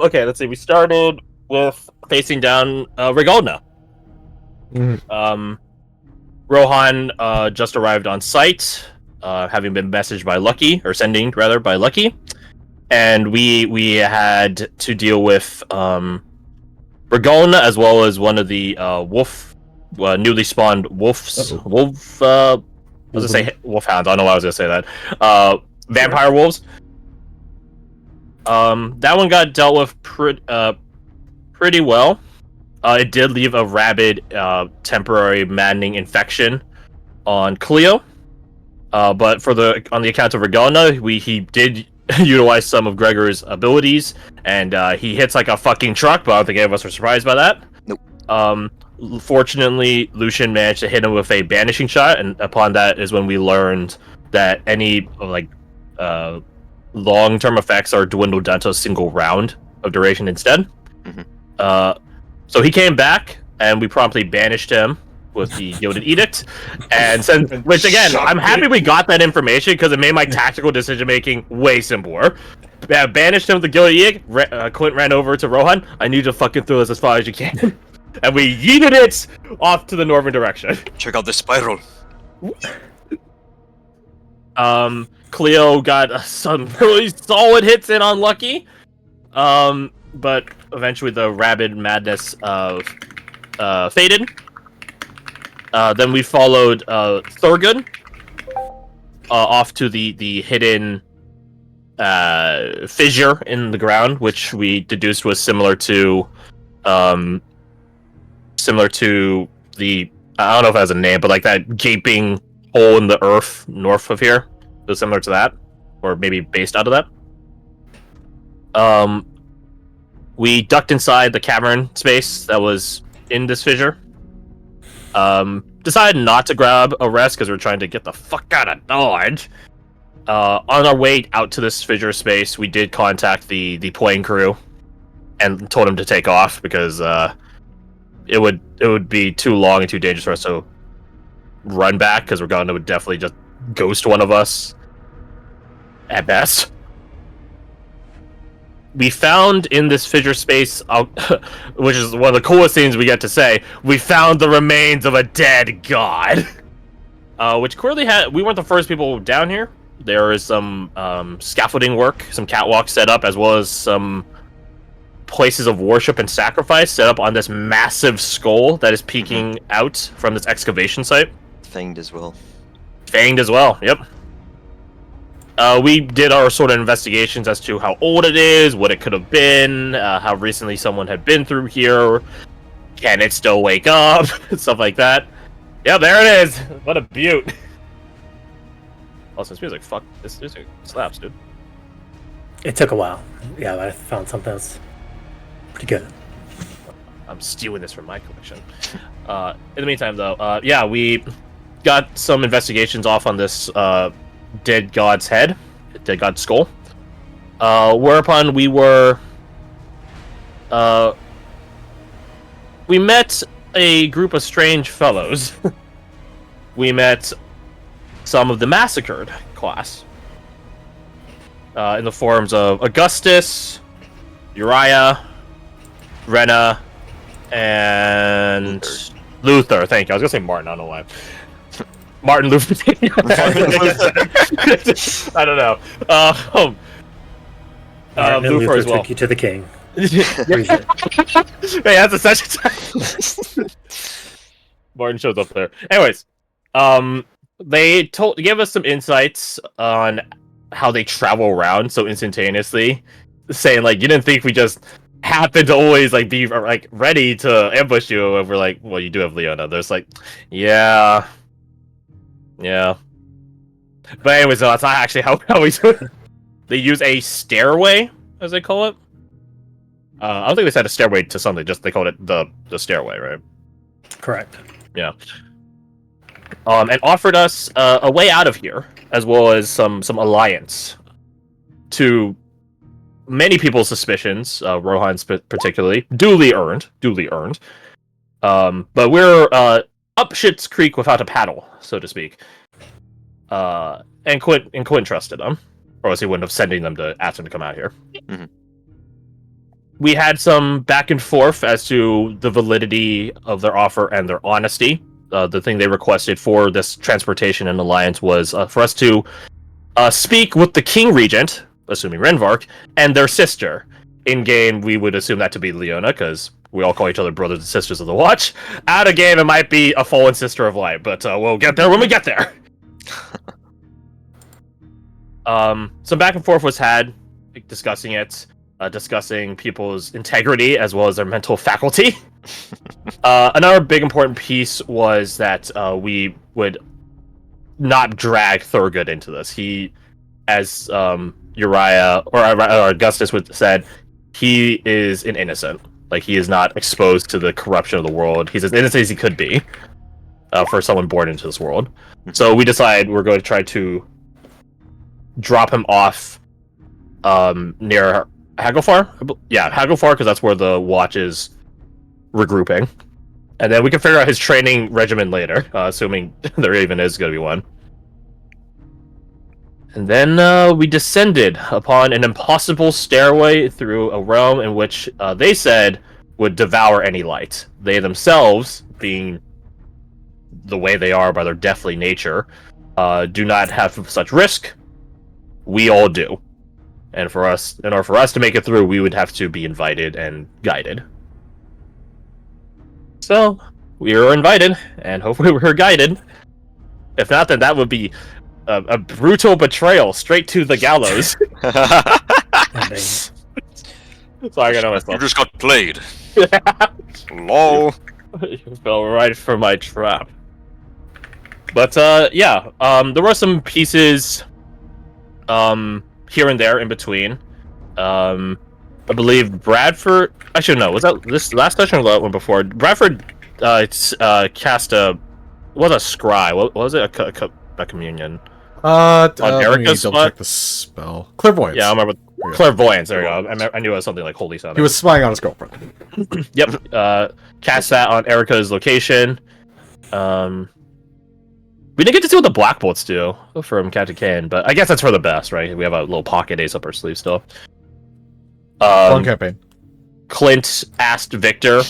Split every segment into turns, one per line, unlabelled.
Okay, let's see. We started with facing down Rigolna. Rohan just arrived on site, having been messaged by Lucky, or sending rather by Lucky, and we had to deal with Rigolna as well as one of the newly spawned wolves. I was gonna say wolfhounds. I don't know why I was gonna say that. Vampire wolves. That one got dealt with pretty well. It did leave a rabid, temporary maddening infection on Cleo. But on the account of Regona, he did utilize some of Gregor's abilities, and he hits like a fucking truck. But I don't think any of us were surprised by that.
Nope.
Fortunately, Lucian managed to hit him with a banishing shot, and upon that is when we learned that any long-term effects are dwindled down to a single round of duration instead.
Mm-hmm.
So he came back, and we promptly banished him with the Gilded Edict, which again, I'm happy we got that information because it made my tactical decision-making way simpler. Banished him with the Gilded Edict. Clint ran over to Rohan. I need you to fucking throw this as far as you can. And we yeeted it off to the northern direction.
Check out the spiral.
Cleo got some really solid hits in on Lucky. But eventually the rabid madness faded. Then we followed Thurgood off to the hidden fissure in the ground, which we deduced was similar to the, I don't know if it has a name, but like that gaping hole in the earth north of here. It was similar to that, or maybe based out of that. We ducked inside the cavern space that was in this fissure. Decided not to grab a rest because we're trying to get the fuck out of Dodge. On our way out to this fissure space, we did contact the plane crew and told them to take off because it would be too long and too dangerous for us to run back because Regana would definitely just ghost one of us at best. We found in this fissure space, which is one of the coolest things we get to say, we found the remains of a dead god. Which clearly we weren't the first people down here. There is some scaffolding work, some catwalks set up, as well as some places of worship and sacrifice set up on this massive skull that is peeking out from this excavation site.
Fanged as well.
Fanged as well, yep. We did our sort of investigations as to how old it is, what it could have been, how recently someone had been through here, can it still wake up, stuff like that. Yeah, there it is! What a beaut! Also, this music, fuck, this music slaps, dude.
It took a while. Yeah, but I found something that's pretty good.
I'm stealing this from my collection. In the meantime, though, yeah, we got some investigations off on this dead god's head, dead god's skull. Whereupon we met a group of strange fellows. We met some of the massacred class in the forms of Augustus, Uriah, Rena, and Luther. Thank you. I was gonna say Martin. I don't know why. Martin Luther. I don't know.
Martin and Luther as well. Took you to the king.
Hey, that's essentially. Martin shows up there. Anyways, they gave us some insights on how they travel around so instantaneously, saying like, you didn't think we just happen to always like be like ready to ambush you. And we're like, well, you do have Leona. There's like, yeah. But anyways, no, that's not actually how we do it. They use a stairway, as they call it. I don't think they said a stairway to something. Just they called it the stairway, right?
Correct.
Yeah. And offered us a way out of here, as well as some alliance. To many people's suspicions, Rohan's particularly, duly earned. But we're up Shit's Creek without a paddle, so to speak. And Quinn trusted them, or else he wouldn't have sending them to ask them to come out here.
Mm-hmm.
we had some back and forth as to the validity of their offer and their honesty. The thing they requested for this transportation and alliance was for us to speak with the King Regent, assuming Renvark, and their sister. In game, we would assume that to be Leona, because we all call each other brothers and sisters of the Watch. Out of game, it might be a fallen sister of light, but we'll get there when we get there. Some back and forth was had, discussing it, discussing people's integrity as well as their mental faculty. Another big important piece was that we would not drag Thurgood into this. He, as Uriah or Augustus would said, he is an innocent. Like, he is not exposed to the corruption of the world. He's as innocent as he could be for someone born into this world. So we decided we're going to try to drop him off near Hagelfar? Yeah, Hagelfar, because that's where the Watch is regrouping. And then we can figure out his training regimen later, assuming there even is going to be one. And then we descended upon an impossible stairway through a realm in which they said would devour any light. They themselves, being the way they are by their deathly nature, do not have such risk. We all do. And for us, in order for us to make it through, we would have to be invited and guided. So, we were invited, and hopefully we were guided. If not, then that would be a brutal betrayal straight to the gallows. Sorry, I got myself.
You just got played. Lol.
You fell right for my trap. But yeah, there were some pieces here and there in between. I believe Bradford. Actually, no. Was that this last session or that one before? Bradford cast a. What was a scry? What was it? A communion.
On
Erica's
double
spot?
check the spell. Clairvoyance.
Yeah, I remember. Clairvoyance. There you go. I knew it was something like holy sounding.
He was spying on his girlfriend.
Yep. Cast that on Erica's location. We didn't get to see what the Black Bolts do from Captain Kane, but I guess that's for the best, right? We have a little pocket ace up our sleeve still.
Fun campaign.
Clint asked Victor,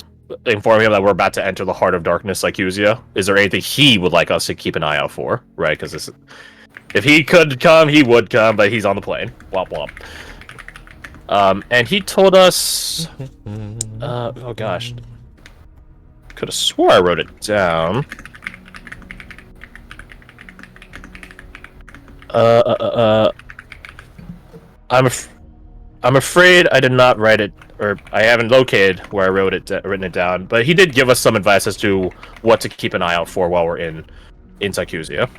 informing him that we're about to enter the heart of darkness, Sycusia. Is there anything he would like us to keep an eye out for, right? Because if he could come, he would come, but he's on the plane. Womp womp. And he told us... oh gosh. Could have swore I wrote it down. I'm afraid I did not write it, or I haven't located where I written it down. But he did give us some advice as to what to keep an eye out for while we're in Sycusia.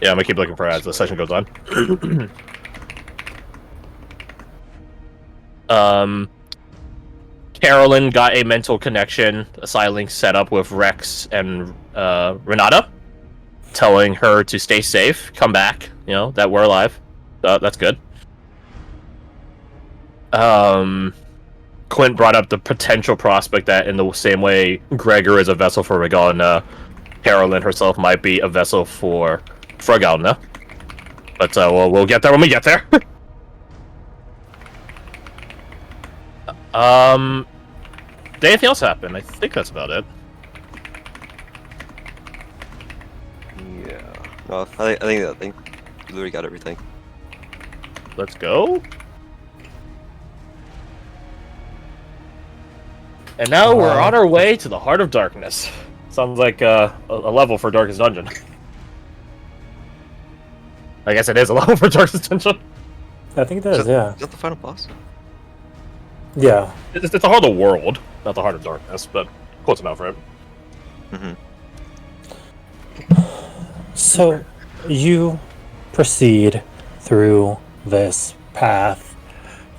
Yeah, I'm gonna keep looking for it as the session goes on. Carolyn got a mental connection, a Psylink set up with Rex and Renata, telling her to stay safe, come back, that we're alive. That's good. Clint brought up the potential prospect that in the same way Gregor is a vessel for Regalna, Carolyn herself might be a vessel for Fragalna. But we'll get there when we get there. Did anything else happen? I think that's about it.
Yeah. No, I think you literally got everything.
Let's go. And now we're on our way to the Heart of Darkness. Sounds like a level for Darkest Dungeon. I guess it is a level for Darkest Dungeon.
I think it is, yeah.
Is that the final boss?
Yeah.
It's the Heart of the World, not the Heart of Darkness, but close enough, right?
Mm-hmm.
So, you proceed through this path.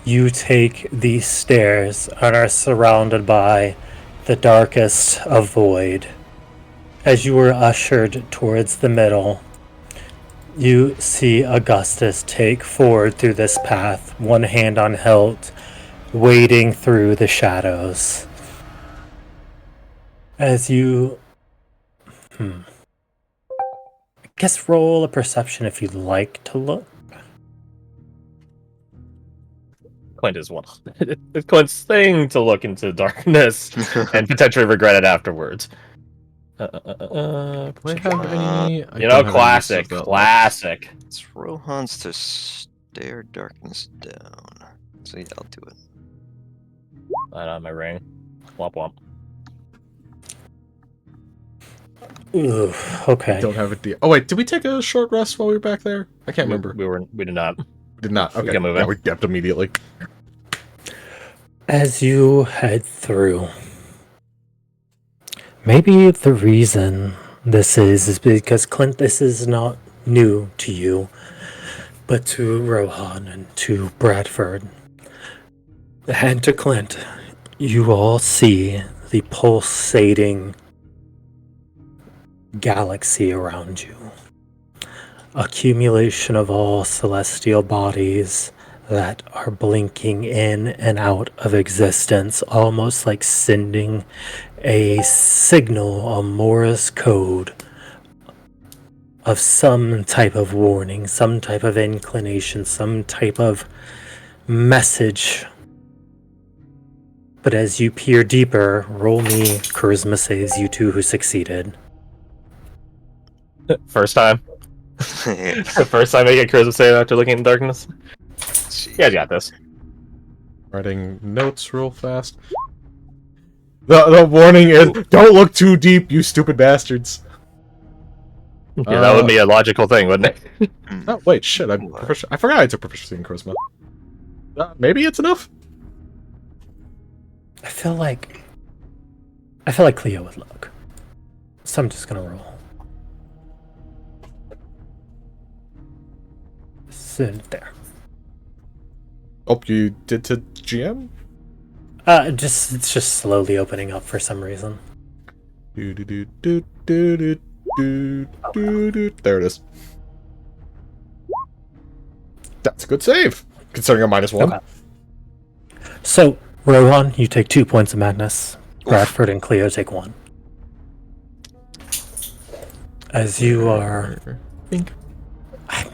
You take these stairs and are surrounded by the darkest of void. As you are ushered towards the middle, you see Augustus take forward through this path, one hand on hilt, wading through the shadows. As you... I guess roll a perception if you'd like to look.
Clint is one. It's Clint's thing to look into darkness and potentially regret it afterwards.
Do I have any? I
You
don't
know,
have any
classic,
uses of that left.
classic.
It's Rohan's to stare darkness down. So yeah, I'll do it.
That on my ring. Womp womp.
Ooh, okay.
Don't have it. Oh wait, did we take a short rest while we were back there? I can't remember.
We did not.
We did not. Okay.
can move
yeah,
in.
we kept immediately.
As you head through, maybe the reason this is because Clint, this is not new to you, but to Rohan and to Bradford and to Clint, you all see the pulsating galaxy around you. Accumulation of all celestial bodies that are blinking in and out of existence, almost like sending a signal, a Morse code of some type of warning, some type of inclination, some type of message. But as you peer deeper, roll me charisma saves, you two who succeeded.
First time. First time I get charisma save after looking in darkness. You guys got this.
Writing notes real fast. The warning is don't look too deep, you stupid bastards.
Yeah, that would be a logical thing, wouldn't it?
Oh wait, shit! I forgot I took proficiency in charisma. Maybe it's enough.
I feel like Cleo would look. So I'm just gonna roll. Sit there.
Oh, you did to GM?
It's just slowly opening up for some reason.
There it is. That's a good save, considering a -1.
Okay. So, Rohan, you take 2 points of madness. Bradford and Cleo take 1. As you are...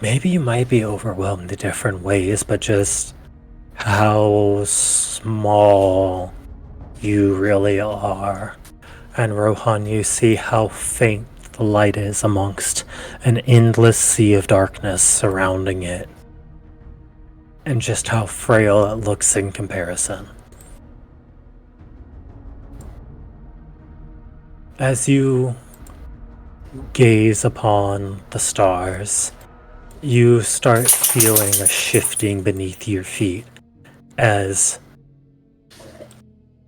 Maybe you might be overwhelmed in different ways, but just how small you really are. And Rohan, you see how faint the light is amongst an endless sea of darkness surrounding it. And just how frail it looks in comparison. As you gaze upon the stars, you start feeling a shifting beneath your feet as...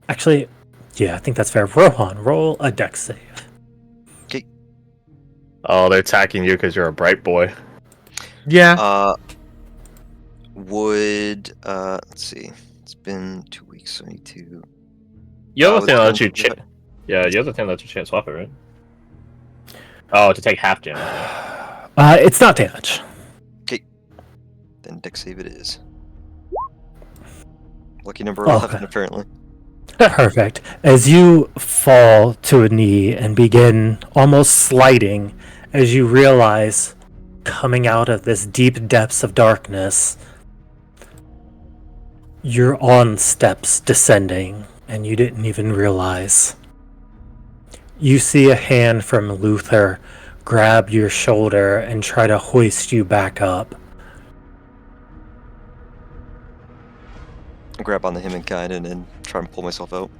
Actually, yeah, I think that's fair. Rohan, roll a dex save.
Okay.
Oh, they're attacking you because you're a bright boy.
Yeah.
Let's see. It's been 2 weeks, so I need to...
You have a
with
thing that
the
lets you
movement,
Yeah, you have the thing that lets you chance swap it, right? Oh, to take half damage.
It's not damage.
Then dex save it is. Lucky number
Oh,
11,
okay.
apparently.
Perfect. As you fall to a knee and begin almost sliding, as you realize, coming out of this deep depths of darkness, you're on steps descending, and you didn't even realize. You see a hand from Luther grab your shoulder and try to hoist you back up.
I'll grab on the humankind and then try and pull myself out.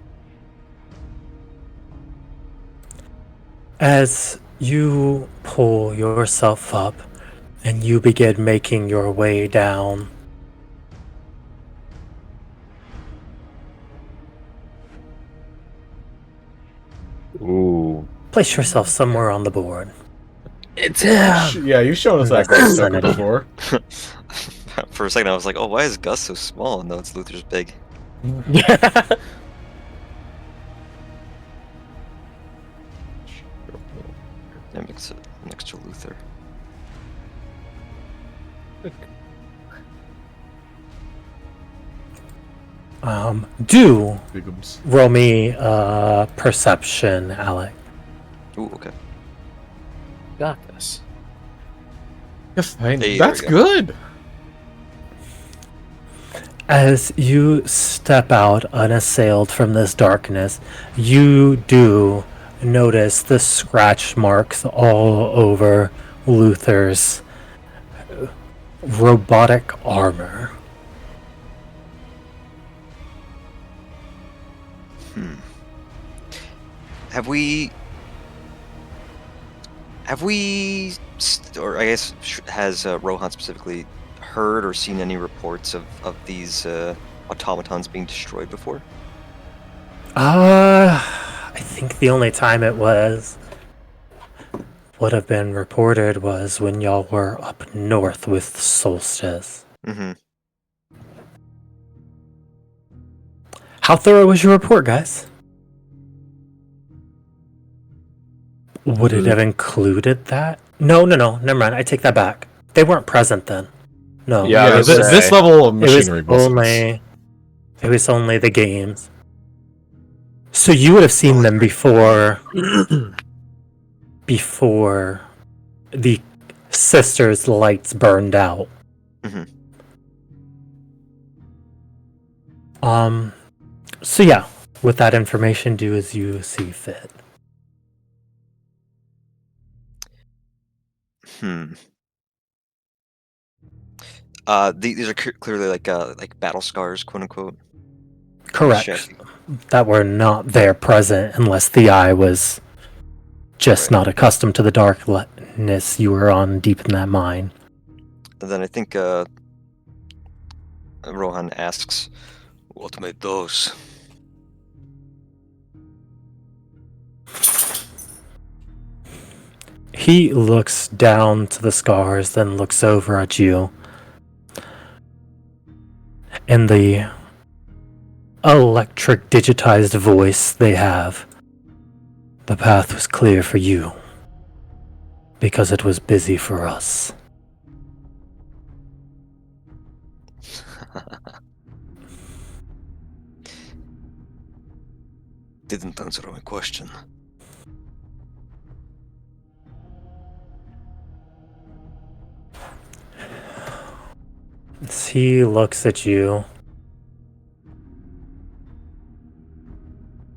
As you pull yourself up and you begin making your way down,
Ooh.
place yourself somewhere on the board.
It's him!
Yeah, you've shown us that
That's
sucker
insanity.
before.
For a second, I was like, oh, why is Gus so small? No, it's Luther's big. Yeah, next to Luther.
Do
Bigums.
roll me perception, Alec.
Ooh, okay.
Got this.
Yeah, fine.
Hey,
That's
there we go.
good.
As you step out unassailed from this darkness, you do notice the scratch marks all over Luther's robotic armor.
Have we, or I guess has Rohan specifically heard or seen any reports of these automatons being destroyed before?
I think the only time it would have been reported was when y'all were up north with Solstice.
Mm-hmm.
How thorough was your report, guys? Would it have included that? No, never mind. I take that back. They weren't present then. No.
Yeah, I was
this
say,
level of
It was
machinery wasn't.
only the games. So you would have seen them before the sisters' lights burned out.
Mm-hmm.
So yeah, with that information, do as you see fit.
These are clearly like battle scars, quote unquote.
Correct.
Check.
That were not there present unless the eye was just not accustomed to the darkness you were on deep in that mine.
And then I think Rohan asks, "What made those?"
He looks down to the scars, then looks over at you. In the electric digitized voice they have, the path was clear for you because it was busy for us.
Didn't answer my question.
As he looks at you,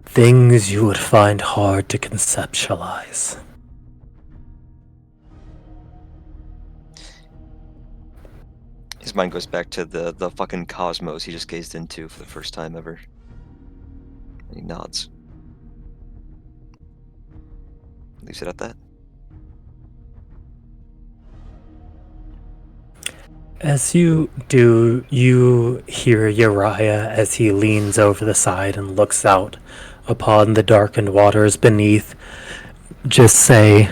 things you would find hard to conceptualize.
His mind goes back to the fucking cosmos he just gazed into for the first time ever. And he nods. Leaves it at that.
As you do, you hear Uriah as he leans over the side and looks out upon the darkened waters beneath just say,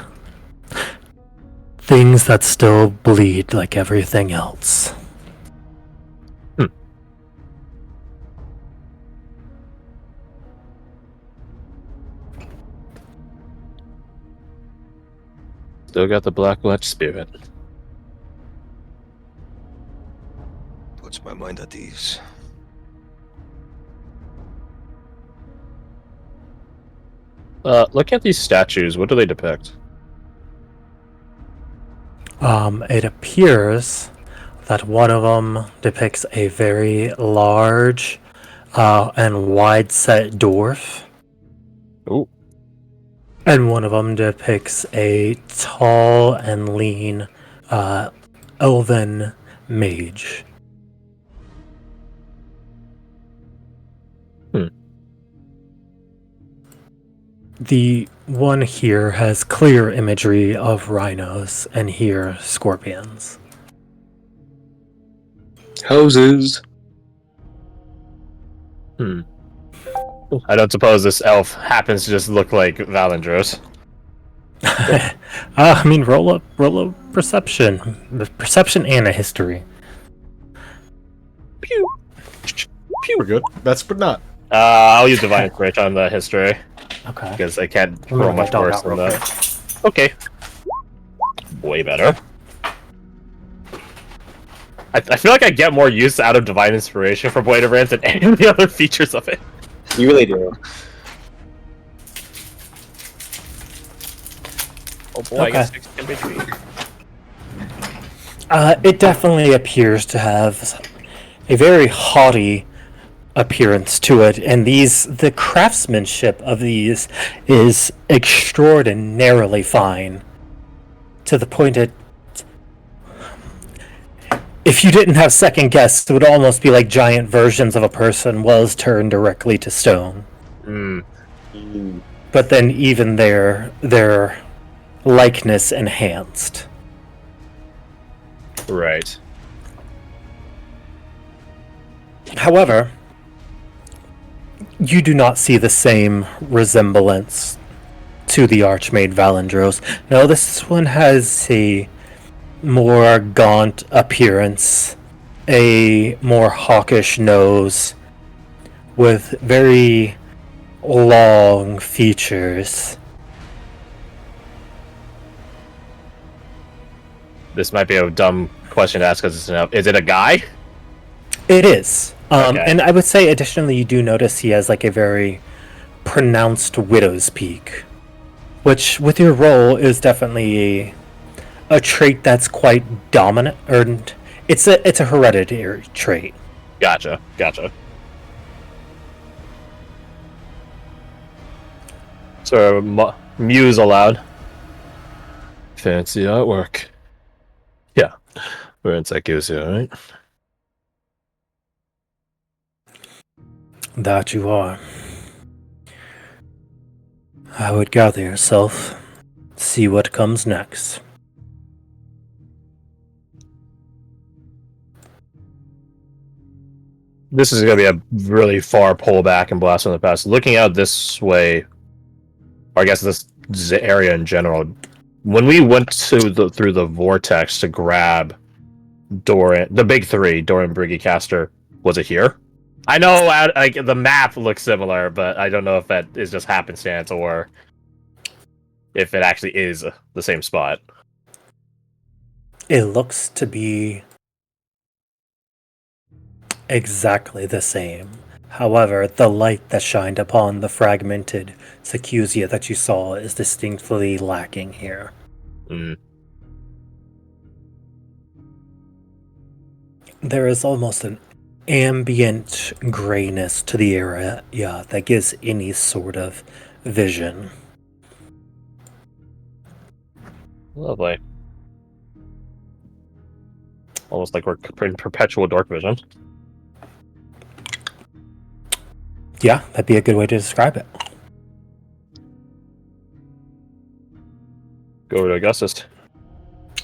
things that still bleed like everything else.
Still got the Black Lich spirit.
Puts my mind at ease.
Look at these statues. What do they depict?
It appears that one of them depicts a very large and wide-set dwarf.
Ooh.
And one of them depicts a tall and lean elven mage. The one here has clear imagery of rhinos, and here scorpions.
Houses.
I don't suppose this elf happens to just look like Valandros.
I mean, roll a perception. Perception and a history.
Pew. Pew.
We're good. That's but not.
I'll use Divine Inspiration on the history,
Okay.
because I can't
I'm gonna
roll much
write that
worse
down
than
real
that. Okay. Way better. I feel like I get more use out of Divine Inspiration for Blade of Rance than any of the other features of it.
You really do.
Oh boy, I
Okay.
guess 6 in between.
It definitely appears to have a very haughty appearance to it, and the craftsmanship of these is extraordinarily fine, to the point that if you didn't have second guess, it would almost be like giant versions of a person was turned directly to stone. But then even their likeness enhanced.
Right.
However, you do not see the same resemblance to the Archmaid Valandros. No, this one has a more gaunt appearance, a more hawkish nose, with very long features.
This might be a dumb question to ask because is it a guy?
It is.
Okay.
And I would say additionally you do notice he has like a very pronounced widow's peak, which with your role is definitely a trait that's quite dominant, or it's a hereditary trait.
Gotcha. So muse aloud. Fancy artwork. Yeah, we're in Psychosia, right?
That you are. I would gather yourself, see what comes next.
This is going to be a really far pullback and blast from the past. Looking out this way, or I guess this area in general, when we went through the vortex to grab Doran, the big three, Doran, Briggy, Caster, was it here? I know like the map looks similar, but I don't know if that is just happenstance or if it actually is the same spot.
It looks to be exactly the same. However, the light that shined upon the fragmented Psychosia that you saw is distinctly lacking here. There is almost an ambient grayness to the area that gives any sort of vision.
Lovely. Almost like we're in perpetual dark vision.
Yeah, that'd be a good way to describe it.
Go over to Augustus.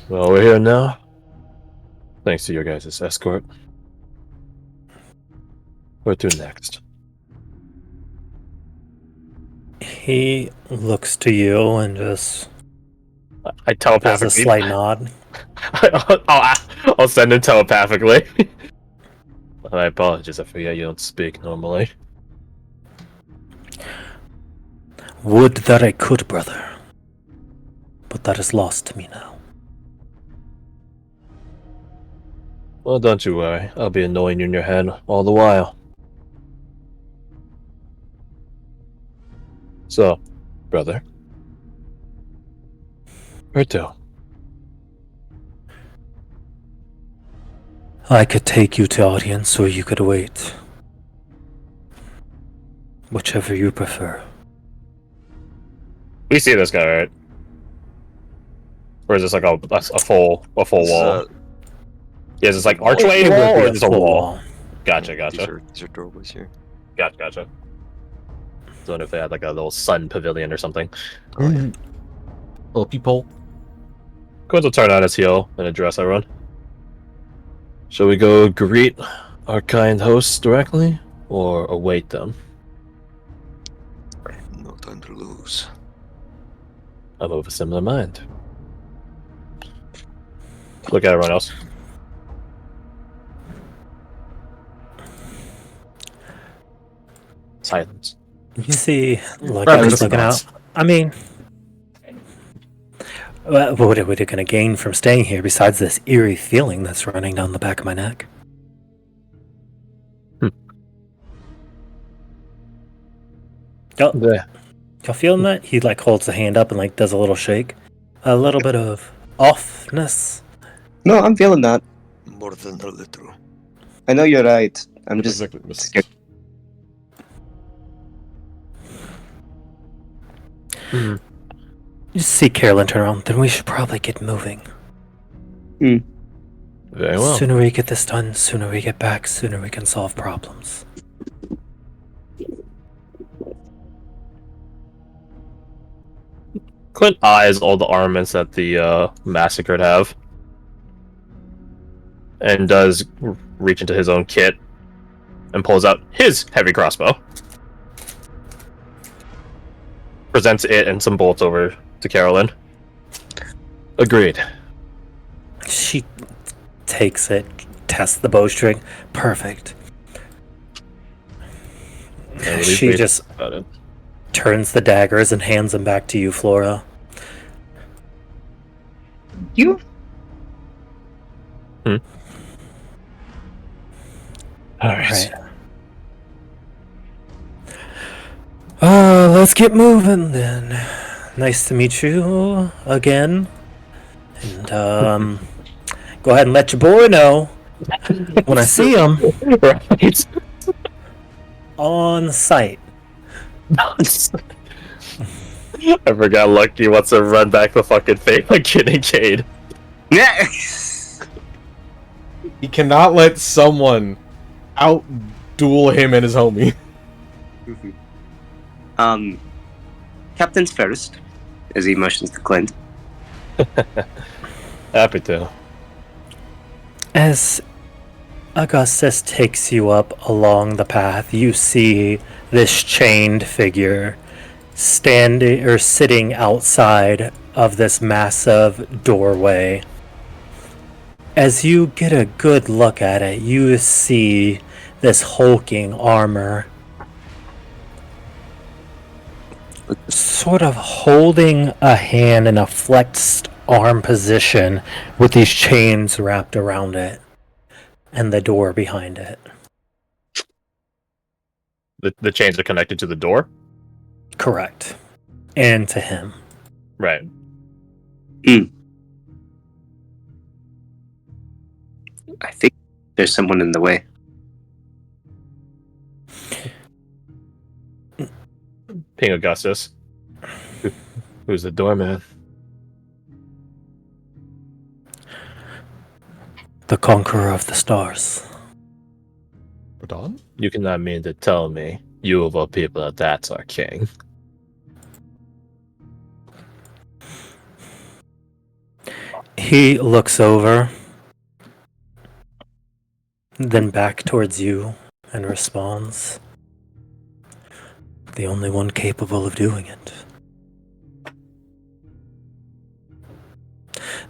Well, we're here now. Thanks to your guys' escort. Where to next?
He looks to you and just
I
does
telepathically.
a slight nod.
I'll send him telepathically. I apologize. I forget you don't speak normally.
Would that I could, brother. But that is lost to me now.
Well, don't you worry. I'll be annoying you in your head all the while. So, brother. Where to?
I could take you to audience, or you could wait. Whichever you prefer.
We see this guy, right? Or is this like a full wall? Yeah, is this like archway
It
wall
would be
or
a
is this a
full
wall? Gotcha.
These are doorways here.
Gotcha. So if they had like a little sun pavilion or something.
Oh, yeah.
Little peephole.
Quince will turn on his heel and address everyone. Shall we go greet our kind hosts directly, or await them?
No time to lose.
I'm of a similar mind. Look at everyone else. Silence.
You see, like
Rather
I was
just
looking
nods.
out. I mean, what are we going to gain from staying here besides this eerie feeling that's running down the back of my neck?
Yeah.
Y'all feeling that? He like holds the hand up and like does a little shake. A little bit of offness.
No, I'm feeling that.
More than a little.
I know you're right. I'm just
Exactly.
scared.
You see Carolyn turn around, then we should probably get moving.
Very well.
Sooner we get this done, sooner we get back, sooner we can solve problems.
Clint eyes all the armaments that the massacred have, and does reach into his own kit and pulls out his heavy crossbow. Presents it and some bolts over to Carolyn. Agreed.
She takes it, tests the bowstring. Perfect. She just
about it.
turns the daggers and hands them back to you, Flora.
You?
All
Right. Let's get moving then. Nice to meet you again. And go ahead and let your boy know when I see him
Right.
on site.
I forgot Lucky wants to run back the fucking fake like Kitty Cade.
Yeah.
He cannot let someone out-duel him and his homie.
Captain's first, as he motions to Clint.
Happy to.
As Augustus takes you up along the path, you see this chained figure standing or sitting outside of this massive doorway. As you get a good look at it, you see this hulking armor sort of holding a hand in a flexed arm position with these chains wrapped around it and the door behind it.
The chains are connected to the door?
Correct. And to him.
Right.
I think there's someone in the way.
Ping Augustus. Who's the doorman?
The Conqueror of the Stars.
Radon?
You cannot mean to tell me, you of all people, that that's our king.
He looks over, then back towards you, and responds, "The only one capable of doing it.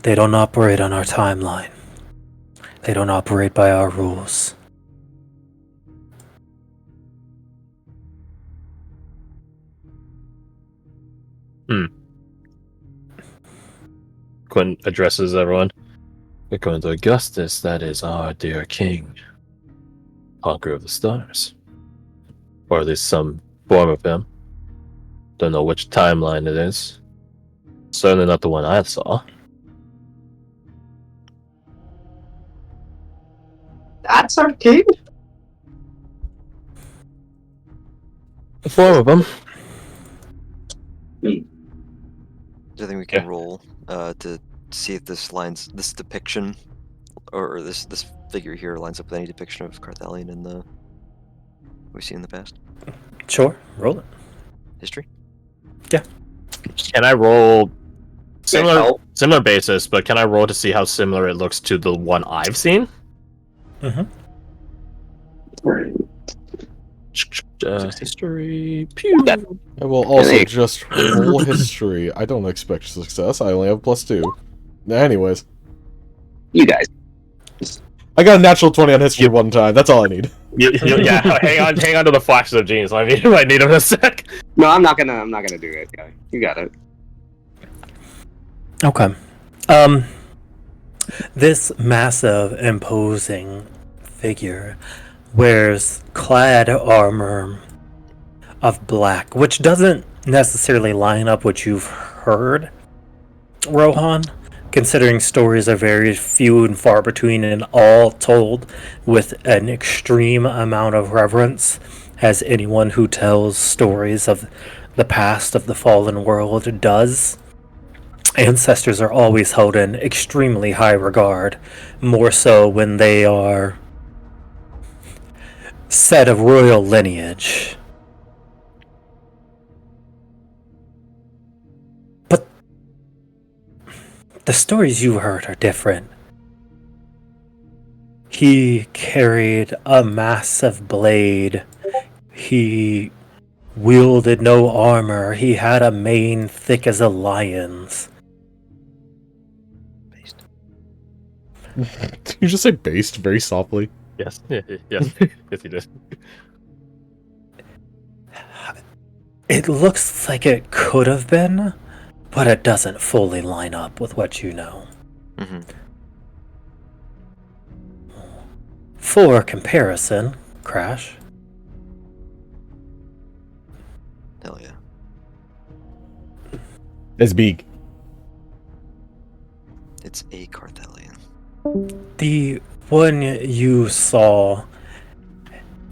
They don't operate on our timeline. They don't operate by our rules.
Quinn addresses everyone. According to Augustus, that is our dear king. Conqueror of the stars. Or at least some form of him. Don't know which timeline it is. Certainly not the one I saw.
That's our king?
A form of him.
I think we can
Yeah.
roll to see if this depiction or this figure here lines up with any depiction of Carthalion in the we've seen in the past
Sure, roll it.
history.
Can I roll similar basis, but can I roll to see how similar it looks to the one I've seen?
Mm-hmm.
History. Pew.
I will also
Really?
just roll history. I don't expect success. I only have +2. Anyways,
You guys.
I got a natural 20 on history one time. That's all I need.
Yeah, hang on to the flashes of genius. I need him in a sec.
No, I'm not gonna do it, guy. You got it.
Okay. This massive, imposing figure wears clad armor of black, which doesn't necessarily line up what you've heard, Rohan, considering stories are very few and far between and all told with an extreme amount of reverence, as anyone who tells stories of the past of the fallen world does. Ancestors are always held in extremely high regard, more so when they are said of royal lineage. But the stories you heard are different. He carried a massive blade. He wielded no armor. He had a mane thick as a lion's.
Based.
Did you just say based very softly?
Yes. Yes. Yes, he did.
It looks like it could have been, but it doesn't fully line up with what you know.
Mm-hmm.
For comparison, Crash,
Hell yeah.
It's big.
It's a Carthalion.
the one you saw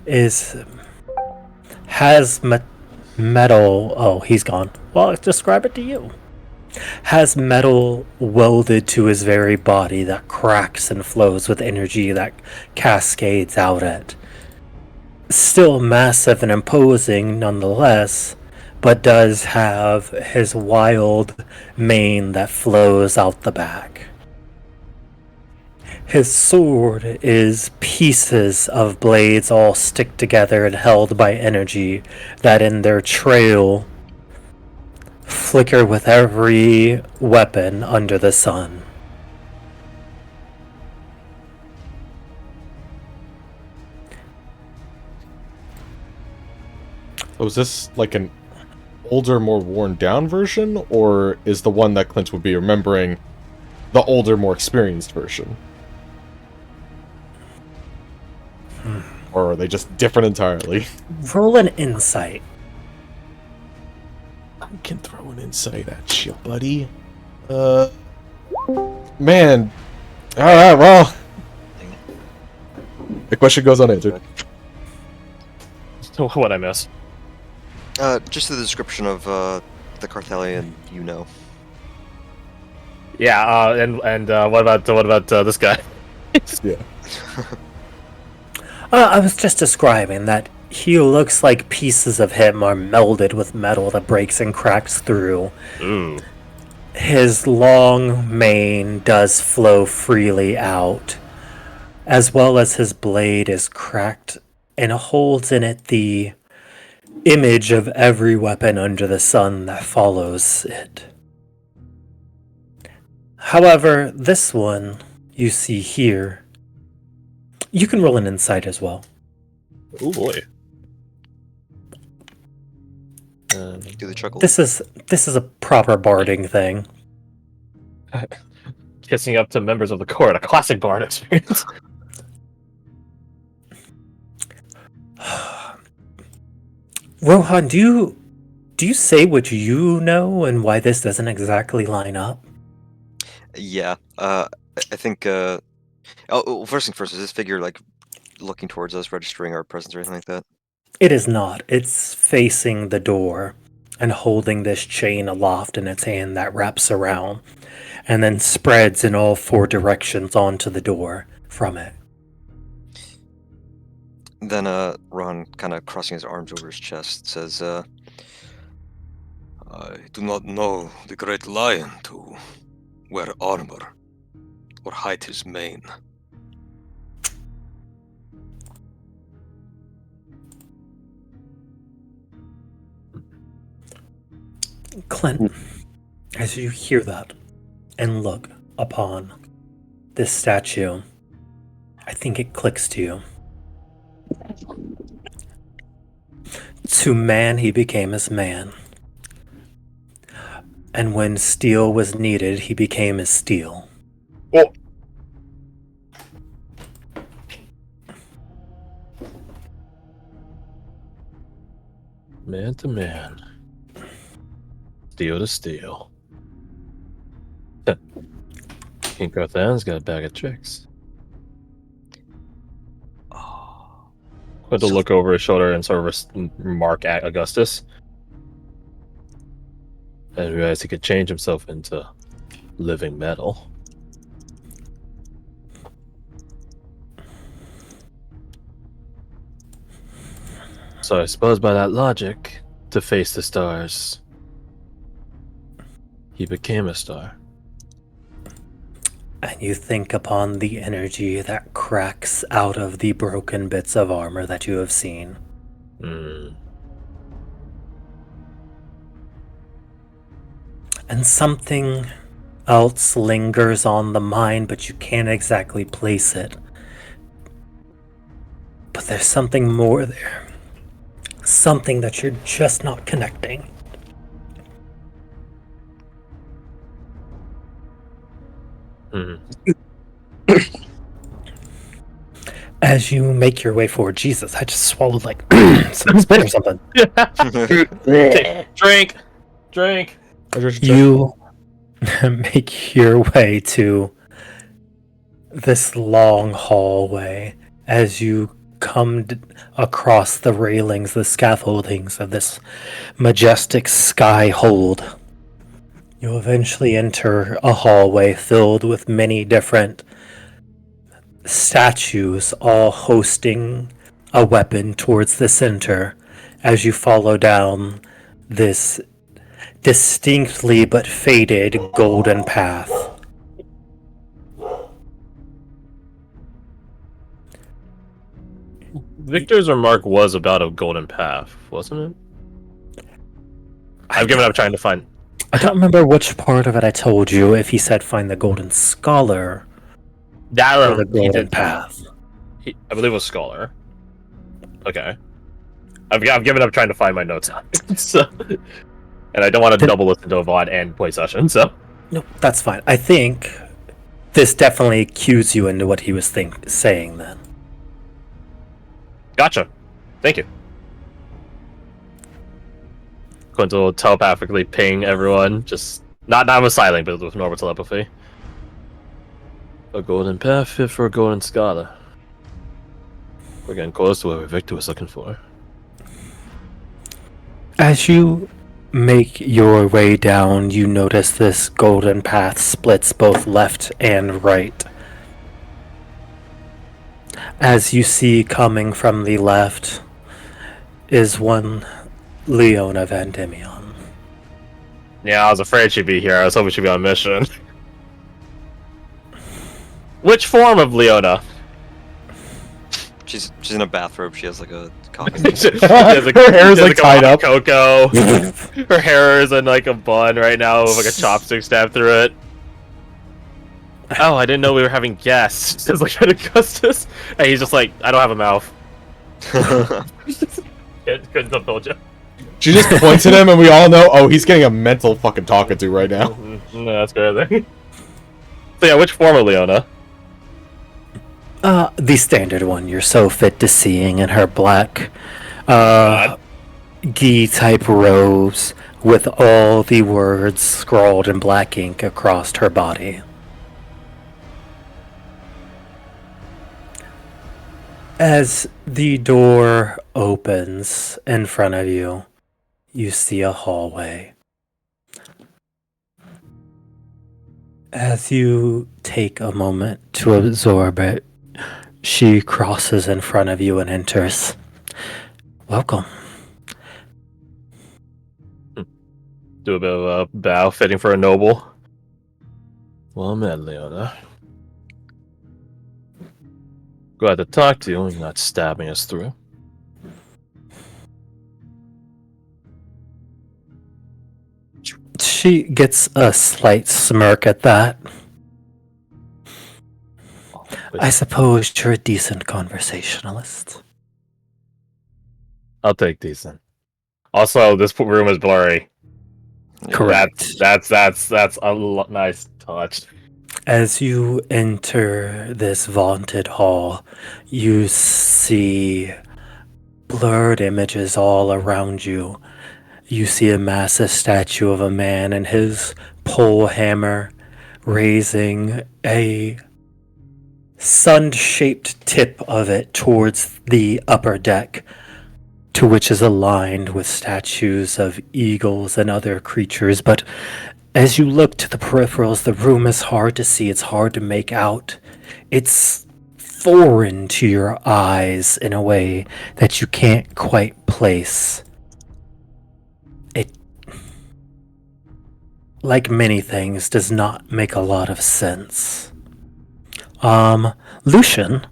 has metal. Oh, he's gone. Well, I'll describe it to you. Has metal welded to his very body that cracks and flows with energy that cascades out it. Still massive and imposing nonetheless, but does have his wild mane that flows out the back. His sword is pieces of blades all stick together and held by energy that in their trail flicker with every weapon under the sun.
So is this like an older, more worn down version, or is the one that Clint would be remembering the older, more experienced version? Or are they just different entirely?
Roll an insight.
I can throw an insight at you, buddy. Man. Alright, well. The question goes unanswered.
So what I miss?
Just the description of the Carthalion, you know.
Yeah. And what about this guy?
Yeah.
I was just describing that he looks like pieces of him are melded with metal that breaks and cracks through.
Ooh.
His long mane does flow freely out, as well as his blade is cracked and holds in it the image of every weapon under the sun that follows it. However, this one you see here, you can roll an insight as well.
Oh boy.
Do the chuckle.
This is a proper barding thing.
Kissing up to members of the court, a classic bard experience.
Rohan, do you say what you know and why this doesn't exactly line up?
Yeah. I think. Well, first thing first, is this figure like looking towards us, registering our presence or anything like that?
It is not. It's facing the door and holding this chain aloft in its hand that wraps around and then spreads in all four directions onto the door from it.
Then Ron, kind of crossing his arms over his chest, says, I do not know the great lion to wear armor or hide his mane.
Clint, as you hear that and look upon this statue, I think it clicks to you. To man he became as man. And when steel was needed, he became as steel.
Oh. Man to man. Steel to steel. King Carthan's got a bag of tricks.
Oh,
Went to look over his shoulder and sort of remark at Augustus. I didn't realize he could change himself into living metal. So I suppose by that logic, to face the stars, he became a star.
And you think upon the energy that cracks out of the broken bits of armor that you have seen.
Hmm.
And something else lingers on the mind, but you can't exactly place it. But there's something more there. Something that you're just not connecting.
Hmm.
As you make your way forward, Jesus, I just swallowed like some spit or something.
Drink! Drink!
You make your way to this long hallway as you come across the railings, the scaffoldings of this majestic sky hold. You eventually enter a hallway filled with many different statues, all hosting a weapon towards the center as you follow down this distinctly but faded golden path.
Victor's remark was about a golden path, wasn't it? I've given up trying to find.
I don't remember which part of it I told you, if he said find the golden scholar
That
or the
he
golden
did
path.
I believe it was scholar. Okay. I've given up trying to find my notes on it, so, and I don't want to double listen to a VOD and play session, so.
No, that's fine. I think this definitely cues you into what he was saying then.
Gotcha. Thank you. Quinto will telepathically ping everyone, just not with silent, but with normal telepathy. A golden path fit for a golden scholar. We're getting close to what Victor was looking for.
As you make your way down, you notice this golden path splits both left and right. As you see coming from the left is one Leona Van Demion.
Yeah, I was afraid she'd be here. I was hoping she'd be on mission. Which form of Leona?
she's in a bathrobe. She has like a coffin.
Her hair is like tied up.
Cocoa. Her hair is in like a bun right now with like a chopstick stabbed through it. Oh, I didn't know we were having guests. It's like trying to Augustus. And he's just like, I don't have a mouth. Couldn't have told you.
She just points at him, and we all know, oh, he's getting a mental fucking talking to right now.
No, that's crazy. So yeah, which form of Leona?
The standard one you're so fit to seeing in her black gi-type robes with all the words scrawled in black ink across her body. As the door opens in front of you, you see a hallway. As you take a moment to absorb it, she crosses in front of you and enters. Welcome.
Do a bit of a bow, fitting for a noble. Well met, Leona. Glad to talk to you and not stabbing us through.
She gets a slight smirk at that. I suppose you're a decent conversationalist.
I'll take decent. Also, this room is blurry.
Correct.
That's a nice touch.
As you enter this vaulted hall, you see blurred images all around you. You see a massive statue of a man and his pole hammer raising a sun-shaped tip of it towards the upper deck, to which is aligned with statues of eagles and other creatures. But as you look to the peripherals, the room is hard to see. It's hard to make out. It's foreign to your eyes in a way that you can't quite place. It, like many things, does not make a lot of sense. Lucian,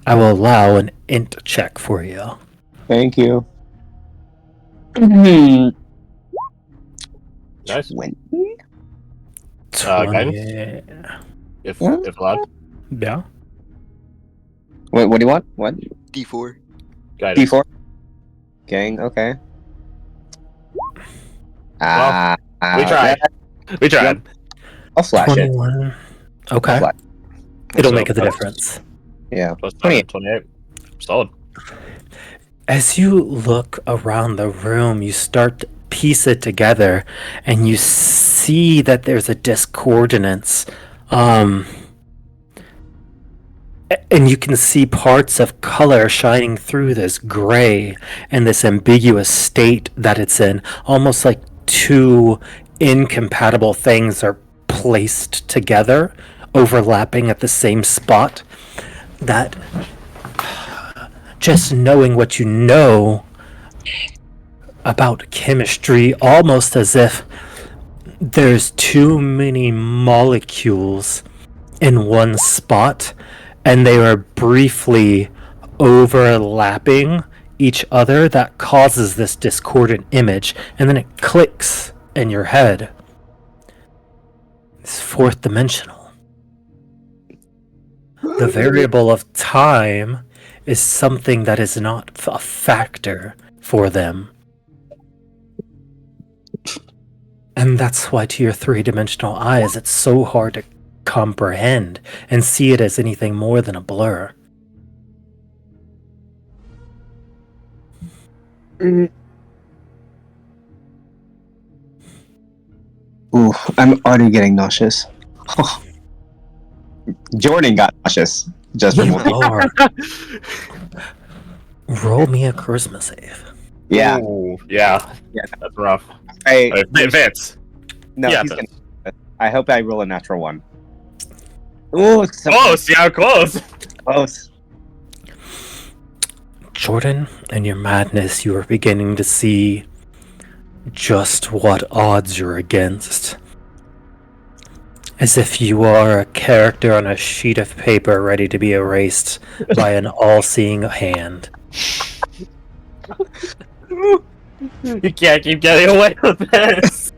I will allow an int check for you.
Thank you.
Nice.
20?
Guidance? If allowed.
Yeah.
Wait, what do you want? What?
D4.
Guidance.
D4? Gang, okay.
We tried. We tried.
I'll flash it.
21. Okay.
Flash.
It'll
So,
make the difference.
Yeah.
Plus
28.
28. Solid.
As you look around the room, you start to piece it together, and you see that there's a discordance. And you can see parts of color shining through this gray and this ambiguous state that it's in, almost like two incompatible things are placed together, overlapping at the same spot. That just knowing what you know about chemistry, almost as if there's too many molecules in one spot and they are briefly overlapping each other, that causes this discordant image, and then it clicks in your head. It's fourth dimensional. The variable of time is something that is not a factor for them. And that's why to your three-dimensional eyes, it's so hard to comprehend and see it as anything more than a blur.
Ooh, I'm already getting nauseous. Jordan got nauseous just
You
before.
are. Roll me a charisma save.
Yeah.
Ooh, yeah.
Yeah.
That's rough.
I,
Vince.
no,
yeah,
he's
Vince.
gonna. I hope I roll a natural one. Ooh, it's so
Close. Yeah, close.
close.
Jordan, in your madness, you are beginning to see just what odds you're against. As if you are a character on a sheet of paper ready to be erased by an all-seeing hand.
You can't keep getting away with this.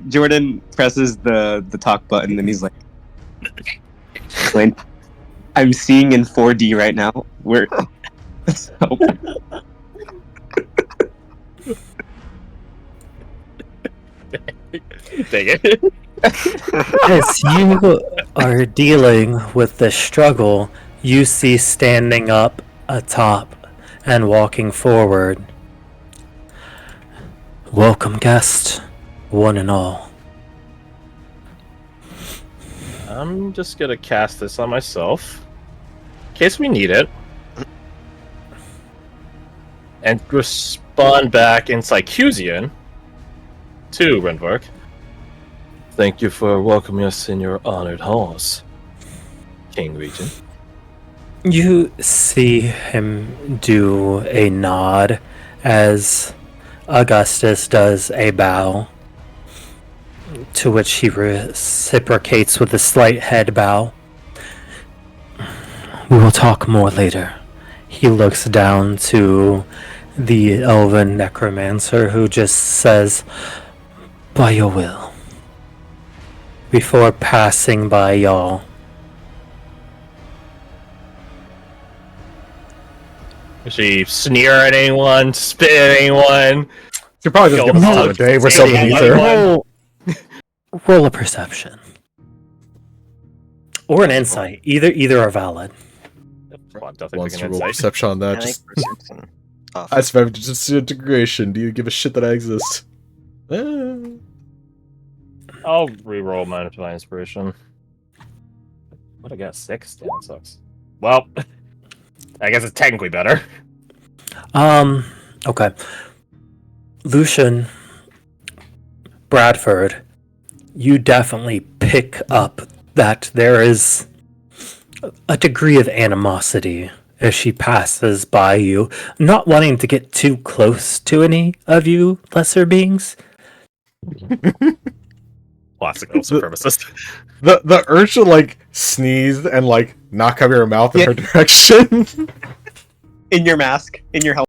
Jordan presses the talk button and he's like, "Clint, I'm seeing in 4D right now. We're so
Dang it.
As you are dealing with the struggle, you see standing up atop and walking forward. Welcome, guest, one and all.
I'm just gonna cast this on myself, in case we need it, and respond back in Sycusian to Renvark. Thank you for welcoming us in your honored halls, King Regent.
You see him do a nod as Augustus does a bow, to which he reciprocates with a slight head bow. We will talk more later. He looks down to the elven necromancer, who just says, "By your will," before passing by y'all.
Does she sneer at anyone, spit at anyone?
Should probably just give us another day. We're so beneath her.
Roll a perception. Or an insight. Either are valid.
Well, I'm definitely
Wants to
picking
roll
insight.
perception on that.
I
Just
think perception. Off.
I survived disintegration. Do you give a shit that I exist?
None.
I'll re-roll my divine inspiration. What I got 6? Damn, that sucks. Well, I guess it's technically better.
Okay. Lucian, Bradford, you definitely pick up that there is a degree of animosity as she passes by you, not wanting to get too close to any of you lesser beings.
Classic supremacist.
The urge to like sneeze and like not cover your mouth in
Yeah.
her direction.
In your mask, in your helmet.